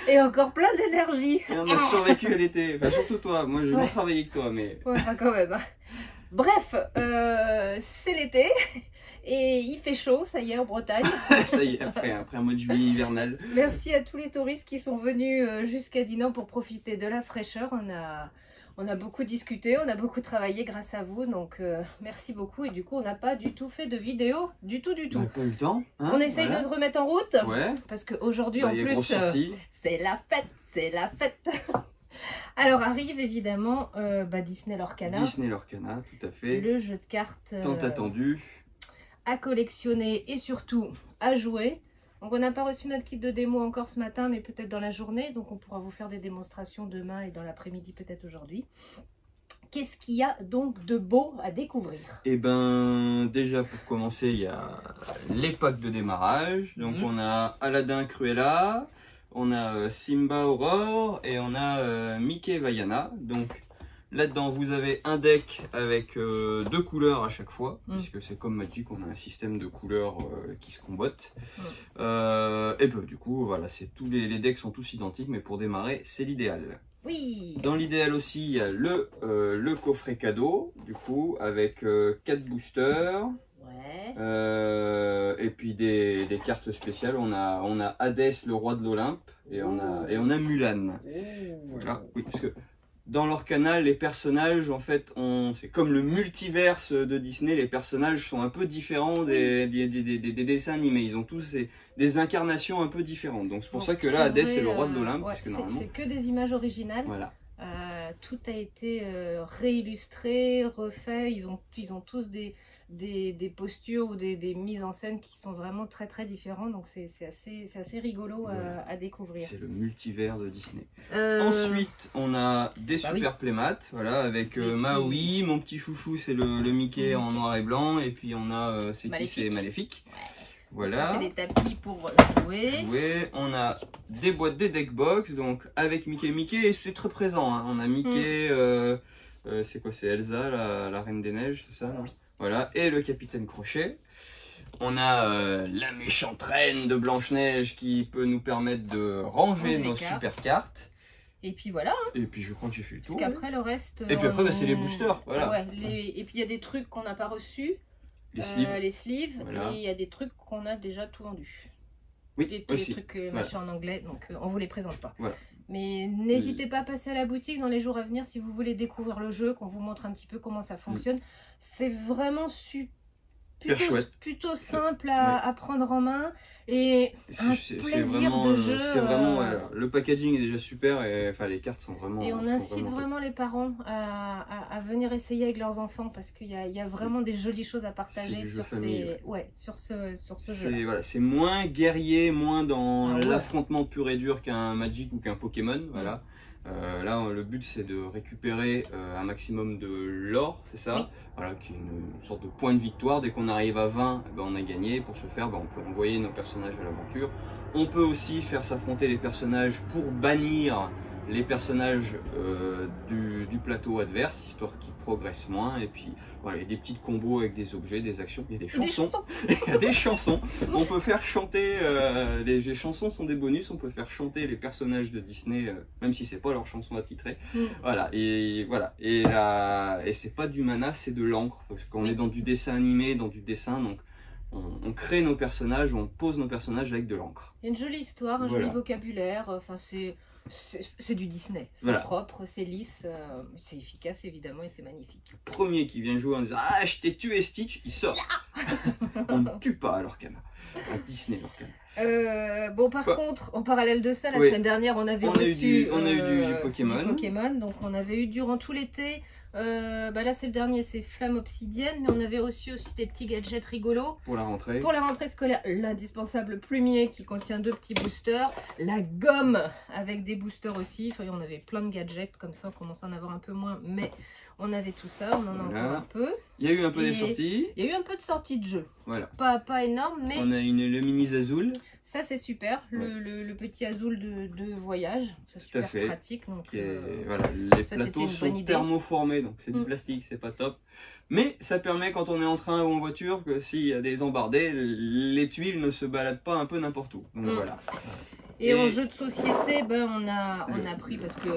Et encore plein d'énergie. Et on a survécu à l'été. Enfin, surtout toi. Moi, j'ai moins travaillé que toi, mais... Ouais, enfin, quand même. Bref, c'est l'été. Et il fait chaud, ça y est, en Bretagne. Ça y est, après un mois de juillet hivernal. Merci à tous les touristes qui sont venus jusqu'à Dinan pour profiter de la fraîcheur. On a beaucoup discuté, on a beaucoup travaillé grâce à vous, donc merci beaucoup. Et du coup, on n'a pas du tout fait de vidéo, du tout. On n'a pas eu le temps. Hein, on essaye de se remettre en route, ouais. Parce qu'aujourd'hui, en plus, c'est la fête. Alors arrive évidemment Disney Lorcana. Disney Lorcana, tout à fait. Le jeu de cartes tant attendu. À collectionner et surtout à jouer. Donc on n'a pas reçu notre kit de démo encore ce matin, mais peut-être dans la journée. Donc on pourra vous faire des démonstrations demain et dans l'après-midi peut-être aujourd'hui. Qu'est-ce qu'il y a donc de beau à découvrir? Eh ben déjà pour commencer, il y a les packs de démarrage. Donc on a Aladdin Cruella, on a Simba Aurore et on a Mickey Vaiana. Donc là-dedans, vous avez un deck avec 2 couleurs à chaque fois, puisque c'est comme Magic, on a un système de couleurs qui se combattent. Et ben, du coup, voilà, les decks sont tous identiques, mais pour démarrer, c'est l'idéal. Oui. Dans l'idéal aussi, il y a le coffret cadeau, du coup, avec 4 boosters. Ouais. Et puis des cartes spéciales. On a Hadès, le roi de l'Olympe, et on a Mulan. Voilà, oui, parce que dans Lorcana, les personnages, en fait, c'est comme le multiverse de Disney, les personnages sont un peu différents des dessins animés. Ils ont tous des incarnations un peu différentes. Donc c'est pour ça que là, Hadès, c'est le roi de l'Olympe. Ouais, c'est que des images originales. Voilà. Tout a été réillustré, refait. Ils ont tous des postures ou des mises en scène qui sont vraiment très différentes, donc c'est assez rigolo à découvrir. C'est le multivers de Disney. Ensuite on a des super playmats, voilà, avec Maui, mon petit chouchou c'est le Mickey en noir et blanc, et puis on a c'est Maléfique. Ouais. Voilà. C'est des tapis pour jouer. On a des boîtes, des deck box, donc avec Mickey, c'est très présent, hein. On a Mickey, c'est quoi, c'est Elsa, la Reine des Neiges, c'est ça? Oui. Voilà, et le Capitaine Crochet. On a la méchante reine de Blanche-Neige qui peut nous permettre de ranger nos super cartes. Et puis voilà. Hein. Et puis je crois que j'ai fait le tour. Parce qu'après le reste... Et puis après c'est les boosters, voilà. Ouais, et puis il y a des trucs qu'on n'a pas reçus. Les sleeves, voilà. Et il y a des trucs qu'on a déjà tout vendu. Oui, les trucs machin en anglais, donc on vous les présente pas. Voilà. Mais n'hésitez pas à passer à la boutique dans les jours à venir si vous voulez découvrir le jeu, qu'on vous montre un petit peu comment ça fonctionne. C'est vraiment plutôt simple à prendre en main et un plaisir de jeu. C'est vraiment le packaging est déjà super et enfin les cartes sont vraiment. Et on incite vraiment les parents à venir essayer avec leurs enfants parce qu'il y a vraiment des jolies choses à partager sur ce jeu. Voilà, c'est moins guerrier, moins dans l'affrontement pur et dur qu'un Magic ou qu'un Pokémon. Voilà. Là, le but c'est de récupérer un maximum de l'or, c'est ça? Oui. Voilà, qui est une sorte de point de victoire. Dès qu'on arrive à 20, eh ben, on a gagné. Pour ce faire, on peut envoyer nos personnages à l'aventure. On peut aussi faire s'affronter les personnages pour bannir les personnages du plateau adverse, histoire qu'ils progressent moins. Et puis voilà, il y a des petits combos avec des objets, des actions, il y a des chansons. Il y a des chansons. On peut faire chanter, les chansons sont des bonus, on peut faire chanter les personnages de Disney, même si c'est pas leur chanson attitrée. Voilà, et c'est pas du mana, c'est de l'encre, parce qu'on est dans du dessin animé, dans du dessin, donc on crée nos personnages, on pose nos personnages avec de l'encre. Il y a une jolie histoire, un joli vocabulaire, enfin c'est du Disney, c'est propre, c'est lisse, c'est efficace évidemment et c'est magnifique. Le premier qui vient jouer en disant « Ah, je t'ai tué Stitch », il sort. On ne tue pas à Lorcana, à Disney Lorcana. Bon par contre, en parallèle de ça, la semaine dernière on avait reçu du Pokémon. Donc on avait eu durant tout l'été, là c'est le dernier, c'est Flamme Obsidienne, mais on avait reçu aussi des petits gadgets rigolos. Pour la rentrée. Pour la rentrée scolaire, l'indispensable plumier qui contient 2 petits boosters, la gomme avec des boosters aussi, enfin on avait plein de gadgets comme ça, on commence à en avoir un peu moins, mais on avait tout ça, on en a encore un peu. Il y a eu un peu des sorties. Il y a eu un peu de sorties de jeux. Voilà. Pas énorme, mais... On a le mini Zazoul. Ça c'est super, le petit Azul de voyage, c'est super pratique. Donc, voilà, les plateaux sont thermoformés, donc c'est du plastique, c'est pas top. Mais ça permet quand on est en train ou en voiture que s'il y a des embardés, les tuiles ne se baladent pas un peu n'importe où. Donc voilà. Et en jeu de société, ben, on a pris, parce que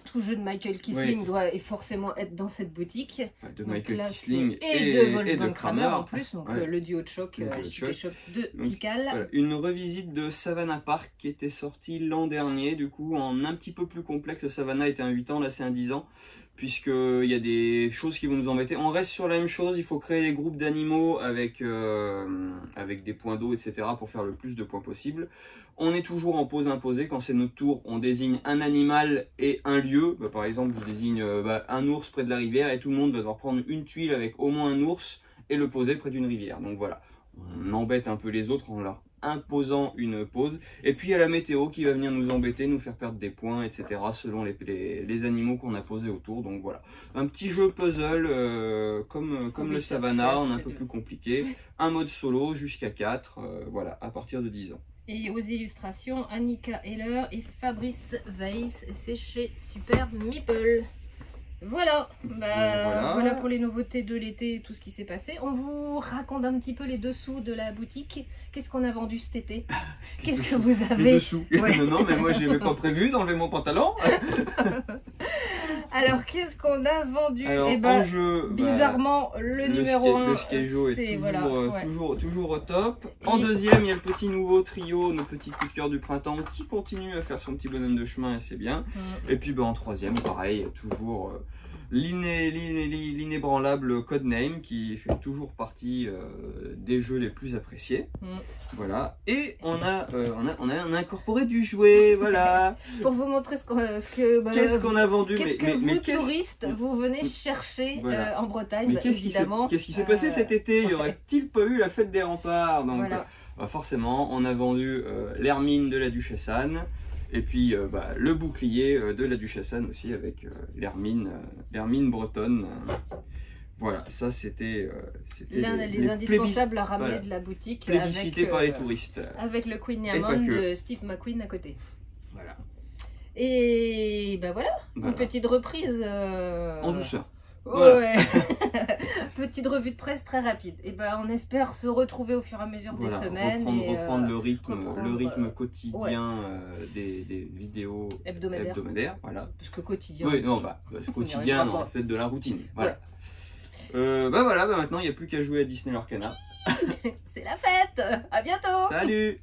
tout jeu de Michael Kisling doit forcément être dans cette boutique. De donc Michael là, Kisling et de Wolfgang Kramer en plus, donc ouais. le duo de choc, les chocs de Tikal. Voilà, une revisite de Savannah Park qui était sortie l'an dernier, du coup en un petit peu plus complexe. Savannah était un 8 ans, là c'est un 10 ans, puisqu'il y a des choses qui vont nous embêter. On reste sur la même chose, il faut créer des groupes d'animaux avec des points d'eau, etc. pour faire le plus de points possible. On est toujours en pose imposée. Quand c'est notre tour, on désigne un animal et un lieu. Bah, par exemple, je désigne un ours près de la rivière et tout le monde va devoir prendre une tuile avec au moins un ours et le poser près d'une rivière. Donc voilà, on embête un peu les autres en leur imposant une pause. Et puis il y a la météo qui va venir nous embêter, nous faire perdre des points, etc. selon les animaux qu'on a posés autour. Donc voilà, un petit jeu puzzle comme le Savannah, on est un peu plus compliqué. Un mode solo jusqu'à 4, voilà, à partir de 10 ans. Et aux illustrations, Annika Heller et Fabrice Weiss, c'est chez Super Meeple. Voilà. Voilà pour les nouveautés de l'été et tout ce qui s'est passé. On vous raconte un petit peu les dessous de la boutique. Qu'est-ce qu'on a vendu cet été? Qu'est-ce que vous avez? Les dessous. Ouais. Non, mais moi, je n'avais pas prévu d'enlever mon pantalon. Alors, qu'est-ce qu'on a vendu? Alors, en jeu, bizarrement, le numéro 1, le Skyjo est toujours au top. En Et... deuxième, il y a le petit nouveau trio, nos petits coups de cœur du printemps, qui continue à faire son petit bonhomme de chemin, et c'est bien. Et puis, en troisième, pareil, toujours l'inébranlable Codename, qui fait toujours partie des jeux les plus appréciés. Voilà. Et on a incorporé du jouet, voilà. Pour vous montrer qu'est-ce qu'on a vendu, touristes, vous venez chercher en Bretagne, évidemment. Qu'est-ce qui s'est passé cet été? Il n'y aurait-il pas eu la fête des remparts? Donc, forcément, on a vendu l'hermine de la Duchesse Anne. Et puis le bouclier de la Duchesse Anne aussi avec l'hermine bretonne. Voilà, ça c'était les indispensables à ramener de la boutique. Plébiscité par les touristes. Avec le Queen Diamond de Steve McQueen à côté. Voilà. Et voilà, une petite reprise. En douceur. Ouais. Petite revue de presse très rapide. Et on espère se retrouver au fur et à mesure des semaines. Reprendre le rythme quotidien des vidéos hebdomadaires. Voilà. Parce que quotidien. Oui, non, quotidien, on fait de la routine. Voilà. Maintenant il n'y a plus qu'à jouer à Disney Lorcana. C'est la fête. À bientôt. Salut.